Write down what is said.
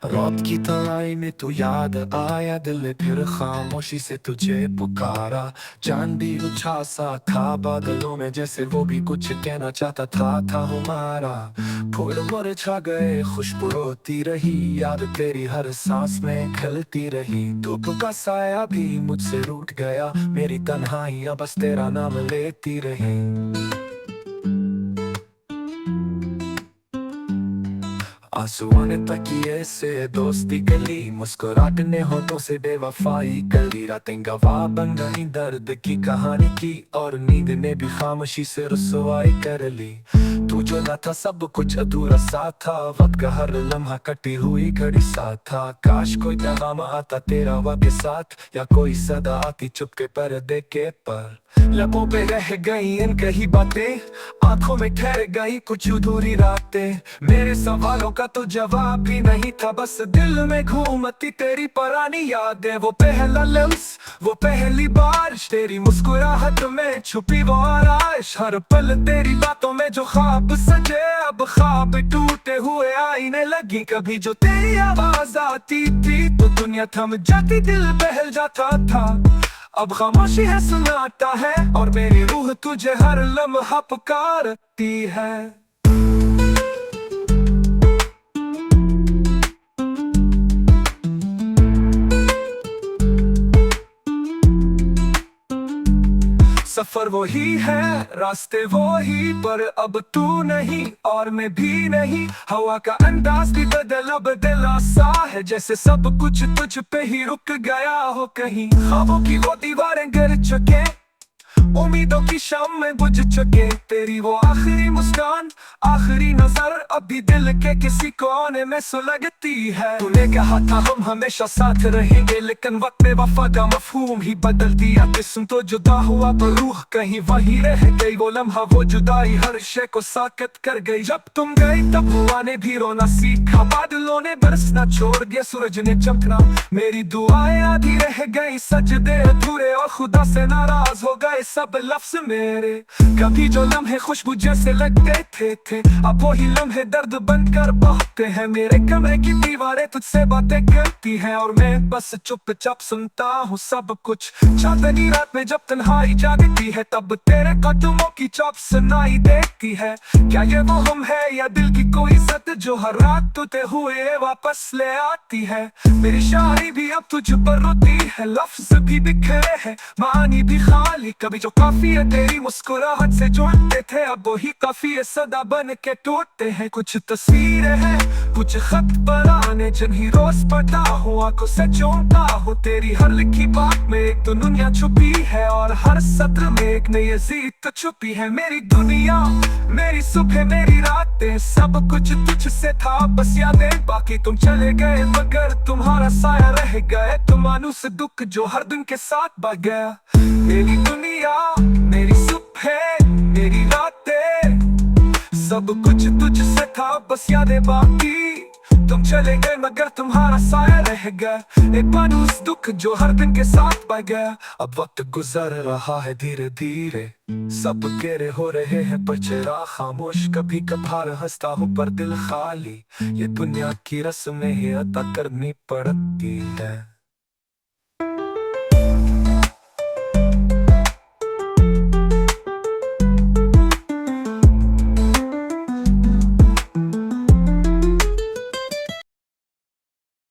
रात की तन्हाई में तू याद आया, दिल ने फिर खामोशी से तुझे पुकारा। चांद भी उछा सा था बादलों में, जैसे वो भी कुछ कहना चाहता था हमारा। फूल मुरझा गए, खुशबू रोती रही, याद तेरी हर सांस में खिलती रही। धूप का साया भी मुझसे रूठ गया, मेरी तन्हाइयां बस तेरा नाम लेती रही। आंसू आने तकिए से दोस्ती गली, मुस्कुराहट ने होठों से बेवफाई करी। रातें गवाह बन गई दर्द की कहानी की, और नींद ने भी खामोशी से रुसवाई कर ली। तू जो ना था सब कुछ अधूरा सा था, वक्त का हर लम्हा कटी हुई घड़ी सा था। काश कोई पैगाम आता तेरा वापस साथ, या कोई सदा आती चुपके पर्दे के पर। लबों पे रह गई इन कही बातें, आंखों में ठहर गई कुछ अधूरी रातें। मेरे सवालों का तो जवाब भी नहीं था, बस दिल में घूमती तेरी पुरानी यादें। वो पहला लम्स, वो पहली बारिश, तेरी मुस्कुराहट में छुपी वो आराइश। हर पल तेरी बातों में जो ख्वाब सजे, अब ख्वाब टूटे हुए आईने लगी। कभी जो तेरी आवाज आती थी तो दुनिया थम जाती, दिल बहल जाता था। अब खामोशी है, सुनाता है, और मेरी रूह तुझे हर लम्हा पुकारती है। सफर वही है, रास्ते वही, पर अब तू नहीं और मैं भी नहीं। हवा का अंदाज भी बदला बदला सा है, जैसे सब कुछ तुझ पे ही रुक गया हो कहीं। ख्वाबों की वो दीवारें गिर चुके, उम्मीदों की शामें बुझ चुके। तेरी वो आखिरी मुस्कान, आखिरी नजर, अभी दिल के किसी कोने में सुलगती है। तूने कहा था हम हमेशा साथ रहेंगे, लेकिन वक्त में वफा का मफहूम ही बदल दिया। जिस्म तो जुदा हुआ पर रूह कहीं वही रह गई। वो लम्हा, वो जुदाई हर शय को साकत कर गई। जब तुम गई तब हुआ ने भी रोना सीखा, बादलों ने बरसना छोड़ दिया, सूरज ने चमकना। मेरी दुआएं आधी रह गई, सजदे अधूरे, और खुदा से नाराज हो गए सब लफ्ज मेरे। कभी जो लम्हे खुशबू जैसे लगते थे, अब वही लम्हे दर्द बनकर बहते हैं। मेरे कमरे की दीवारें तुझसे बातें करती हैं, और मैं बस चुपचाप सुनता हूँ सब कुछ। चांदनी रात में जब तन्हाई जागती है, तब तेरे कदमों की चौप सुनाई देती है। क्या ये वो हम है, या दिल की कोई सत जो हर रात टूटे हुए वापस ले आती है। मेरी शायरी भी अब तुझ पर रोती है, लफ्ज भी बिखरे हैं, मानी भी खाली। कभी जो काफी है तेरी मुस्कुराहट से जोड़ते थे, अब वही काफी है सदा बन के टूटते हैं। कुछ तस्वीरें हैं, कुछ खत पुराने, जिन्हें रोज पढ़ता हूँ, आंखों से चूमता हूँ। तेरी हर लिखी बात में एक तो दुनिया छुपी है, और हर सत्र में एक नई अजीत तो छुपी है। मेरी दुनिया, मेरी सुबह, मेरी रातें, सब कुछ तुझसे था, बस यादें बाकी। तुम चले गए मगर तुम्हारा साया रह गया, तुम मानुस दुख जो हर दिन के साथ बढ़ गया। मेरी दुनिया, मेरी सुबह, मेरी रातें, सब कुछ तुझसे था, बस यादें बाकी। तुम चले गए मगर तुम्हारा साया रह गया, एक मानुस दुख जो हर दिन के साथ बढ़ गया। अब वक्त गुजर रहा है धीरे धीरे, सब गेरे हो रहे हैं पर चेहरा खामोश। कभी कभार हंसता हूँ पर दिल खाली, ये दुनिया की रस्में ही अदा करनी पड़ती है।